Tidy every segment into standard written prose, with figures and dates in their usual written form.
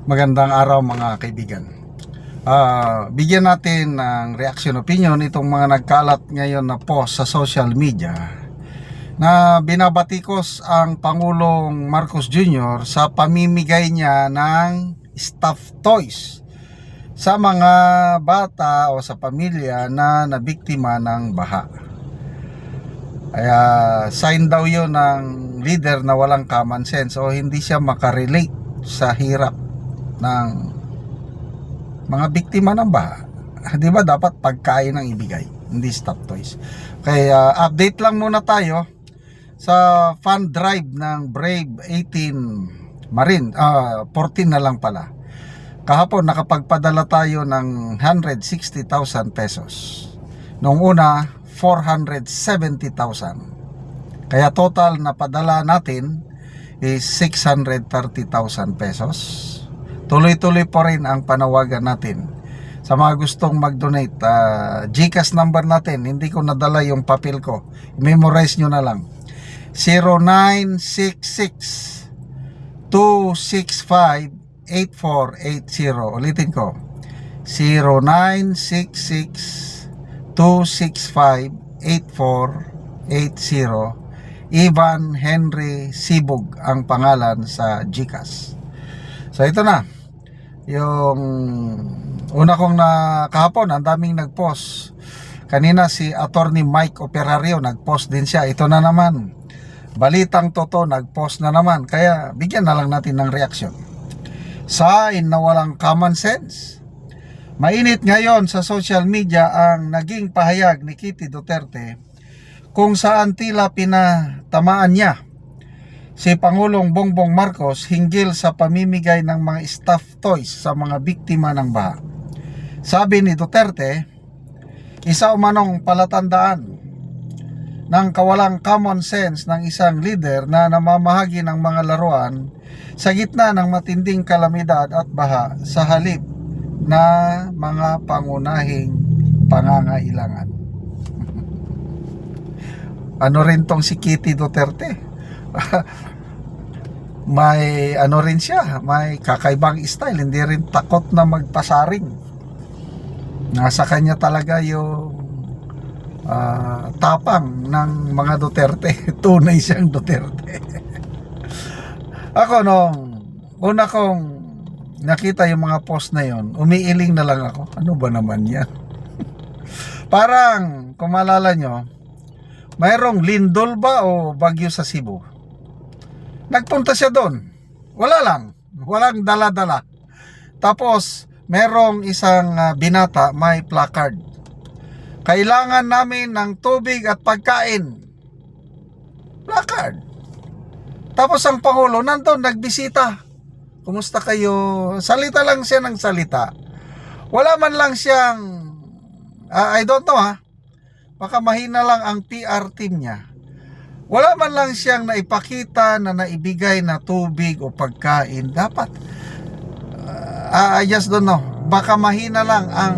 Magandang araw mga kaibigan. Bigyan natin ng reaction opinion itong mga nagkalat ngayon na post sa social media na binabatikos ang Pangulong Marcos Jr. sa pamimigay niya ng stuffed toys sa mga bata o sa pamilya na nabiktima ng baha. Kaya sign daw yun ng leader na walang common sense o hindi siya makarelate sa hirap ng mga biktima ng baha. Di ba dapat pagkain ang ibigay, hindi stuffed toys. Kaya update lang muna tayo sa fund drive ng Brave 18 Marine, 14 na lang pala. Kahapon nakapagpadala tayo ng 160,000 pesos. Nung una 470,000. Kaya total na padala natin is 630,000 pesos. Tuloy-tuloy pa rin ang panawagan natin. Sa mga gustong mag-donate, GCash number natin, hindi ko nadala yung papel ko. Memorize nyo na lang. 0966-265-8480. Ulitin ko. 0966-265-8480. Ivan Henry Sibug ang pangalan sa GCash. So ito na. Yung una kong kahapon, ang daming nagpost. Kanina si Attorney Mike Operario nagpost din siya. Ito na naman. Balitang Toto nagpost na naman. Kaya bigyan na lang natin ng reaksyon. Sign na walang common sense. Mainit ngayon sa social media ang naging pahayag ni Kitty Duterte kung saan tila pinatamaan niya si Pangulong Bongbong Marcos hinggil sa pamimigay ng mga stuffed toys sa mga biktima ng baha. Sabi ni Duterte, isa umanong palatandaan ng kawalang common sense ng isang leader na namamahagi ng mga laruan sa gitna ng matinding kalamidad at baha sa halip na mga pangunahing pangangailangan. Ano rin tong si Kitty Duterte? May ano rin siya, may kakaibang style, hindi rin takot na magpasaring. Nasa kanya talaga yung tapang ng mga Duterte. Tunay siyang Duterte. Ako nung una kong nakita yung mga post na yon, umiiling na lang ako. Ano ba naman yan? Parang kung maalala nyo, mayroong lindol ba o bagyo sa Cebu? Nagpunta siya doon. Wala lang. Walang dala-dala. Tapos, merong isang binata, may placard. Kailangan namin ng tubig at pagkain. Placard. Tapos ang Pangulo, nandun, nagbisita. Kumusta kayo? Salita lang siya ng salita. Wala man lang siyang, I don't know baka mahina lang ang PR team niya. Wala man lang siyang naipakita na naibigay na tubig o pagkain. Dapat, I just don't know. Baka mahina lang ang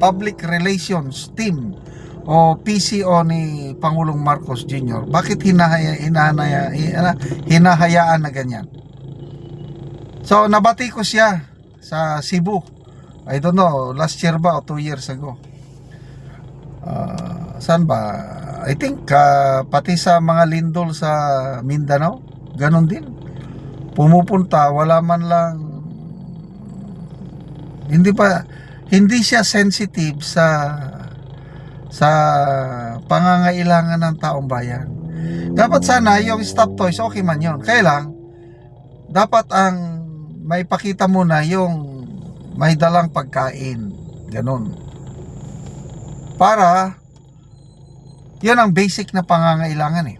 public relations team o PCO ni Pangulong Marcos Jr. Bakit hinahayaan na ganyan? So, nabati ko siya sa Cebu. I don't know, last year ba o 2 years ago. Saan ba? I think pati sa mga lindol sa Mindanao, ganon din. Pumupunta, wala man lang, hindi siya sensitive sa pangangailangan ng taong bayan. Dapat sana yung stuffed toys, okay man yun. Kaya lang, dapat ang may pakita muna yung may dalang pagkain. Ganon. Para yun ang basic na pangangailangan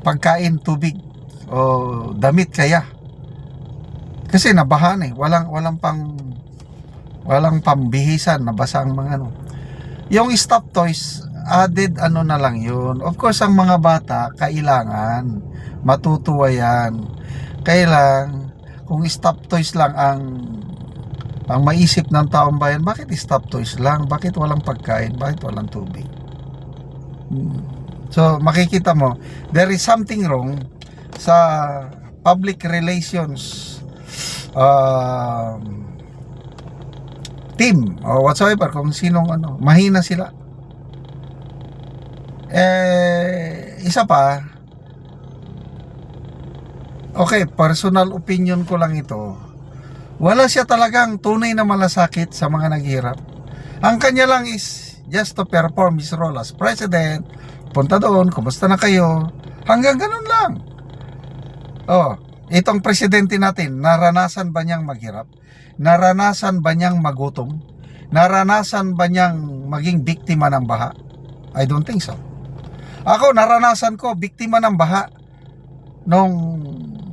pagkain, tubig o damit kaya. Kasi nabahan walang pambihisan, nabasa ang mga Yung stuffed toys, added na lang yun. Of course, ang mga bata kailangan matutuwa yan. Kailang kung stuffed toys lang ang maisip ng taong bayan, bakit stuffed toys lang? Bakit walang pagkain? Bakit walang tubig? So makikita mo, there is something wrong sa public relations team o whatsoever, kung sinong mahina sila. Isa pa, okay, personal opinion ko lang ito. Wala siya talagang tunay na malasakit sa mga naghihirap. Ang kanya lang is just to perform his role as president. Punta doon, kumusta na kayo? Hanggang ganun lang. Itong presidente natin, naranasan ba niyang maghirap? Naranasan ba niyang magutom? Naranasan ba niyang maging biktima ng baha? I don't think so. Ako, naranasan ko, biktima ng baha. Nung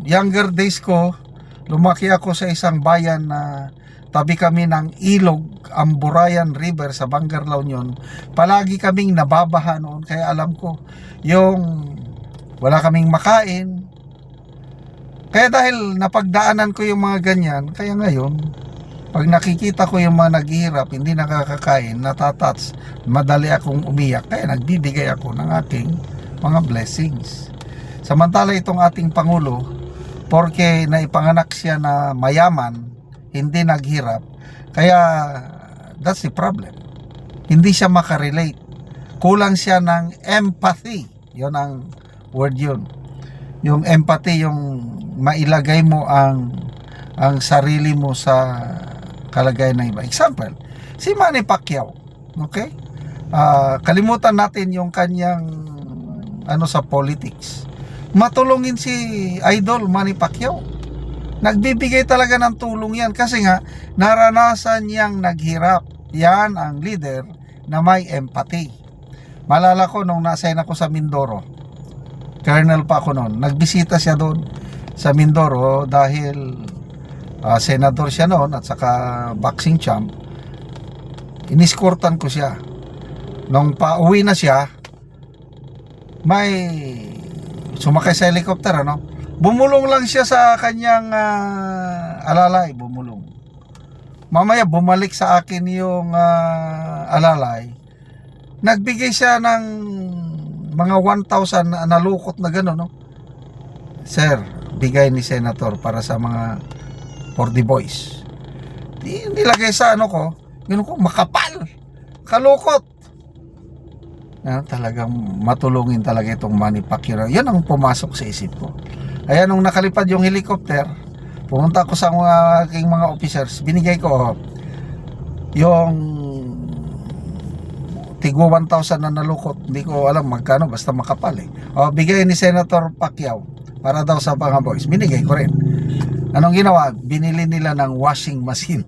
younger days ko, lumaki ako sa isang bayan na tabi kami ng ilog, Amburayan River sa Bangar, La Union. Palagi kaming nababaha noon, kaya alam ko yung wala kaming makain. Kaya dahil napagdaanan ko yung mga ganyan, kaya ngayon pag nakikita ko yung mga naghihirap, hindi nakakakain, natatats, madali akong umiyak, kaya nagbibigay ako ng aking mga blessings. Samantala itong ating Pangulo, porque naipanganak siya na mayaman, hindi naghirap, kaya that's the problem. Hindi siya makarelate. Kulang siya ng empathy. Yun ang word yun. Yung empathy, yung mailagay mo ang sarili mo sa kalagayan ng iba. Example, si Manny Pacquiao. Okay? Kalimutan natin yung kanyang sa politics. Matulungin si Idol Manny Pacquiao. Nagbibigay talaga ng tulong yan kasi nga naranasan niyang naghirap. Yan ang leader na may empathy. Malala ko nung na-assign ako sa Mindoro, colonel pa ako noon, nagbisita siya doon sa Mindoro dahil senador siya noon at saka boxing champ. Iniskortan ko siya. Nung pauwi na siya, may sumakay sa helicopter, bumulong lang siya sa kanyang alalay, bumulong. Mamaya bumalik sa akin yung alalay, nagbigay siya ng mga 1,000 na nalukot na gano'n, Sir, bigay ni Senator para sa mga for the boys. Nilagay sa makapal, kalukot. Talagang matulungin talaga itong Manny Pacquiao. Yan ang pumasok sa isip ko. Kaya nung nakalipad yung helicopter, pumunta ko sa aking mga officers, binigay ko yung tigwa 1,000 na nalukot. Hindi ko alam magkano, basta makapal bigay ni Senator Pacquiao para daw sa mga boys. Binigay ko rin. Anong ginawa? Binili nila ng washing machine.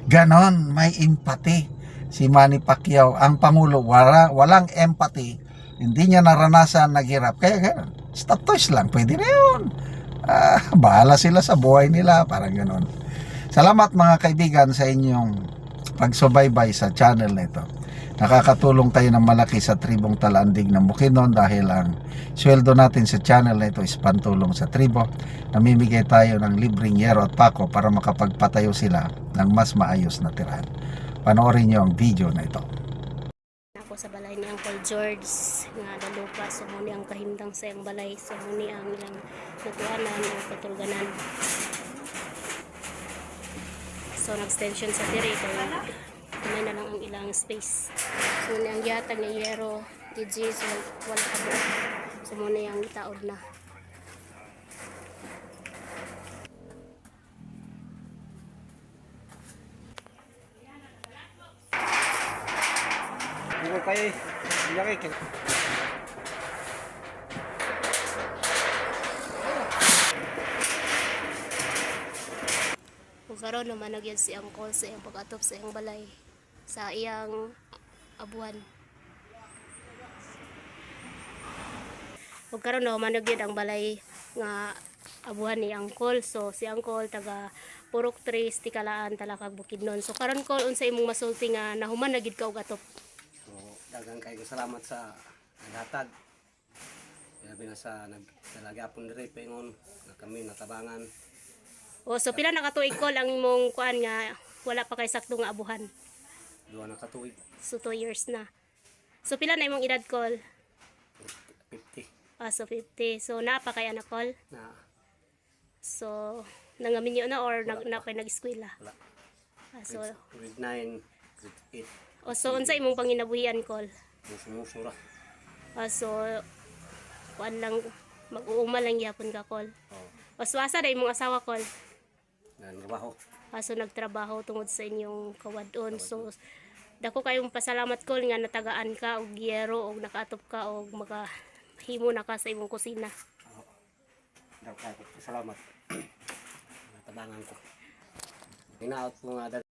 Ganon, may empathy si Manny Pacquiao. Ang Pangulo, walang empathy. Hindi niya naranasan naghirap. Kaya ganon, stop toys lang, pwede na yun. Bahala sila sa buhay nila, parang ganon. Salamat mga kaibigan sa inyong pagsubaybay sa channel na ito. Nakakatulong tayo ng malaki sa tribong Talandig ng Bukidnon dahil ang sweldo natin sa channel na ito is pantulong sa tribo. Namimigay tayo ng libreng yero at pako para makapagpatayo sila ng mas maayos na tirahan. Panoorin nyo ang video na ito. Ako sa balay ni Uncle George nga dalupa so muni ang kahimtang sa iyang balay so muni ang ilang natuanan o patulganan. So nag-extension sa dire kay kumay na lang ang ilang space. So muni ang gihatag ni yero TG so wala ka buo. So muni ang itaod na. Buko kayo, laki. Kung karon naman nagyan si Uncle sa iyang pag-atop sa iyang balay sa iyang abuhan. Kung karon naman nagyan ang balay nga abuhan ni Uncle. So si Uncle taga Purok 3 Tikalaan Talakag Bukidnon. So karon ko unsa imong masulti nga nahuman na gid ka og atop. So, daghang kayo salamat sa naghatag. Grabe na sa nagdalaga apon diri paingon na kami natabangan. O so pila na ka tuig Col ang imong kuan nga wala pa kay sakto nga abuhan. Duha na katuig, So 2 years na. So pila na imong edad Col? 50 So 50. So naa pa kay anak Col? na So nangaminyo na or na kay nag-eskwela? Wala. So Grade 9, grade 8. so unsa imong panginabuhian Col? Musumusura. So kuan lang mag-uuma lang gyapon ka Col. Oh, Waswasa na imong asawa Col. nanrabaho. So nagtrabaho tungod sa inyong kawadon. So dako kayong pasalamat Col nga natagaan ka og giyero og nakaatop ka og makahimo na ka sa imong kusina. Daw kay salamat. Natabangan ko. Hinaot ko nga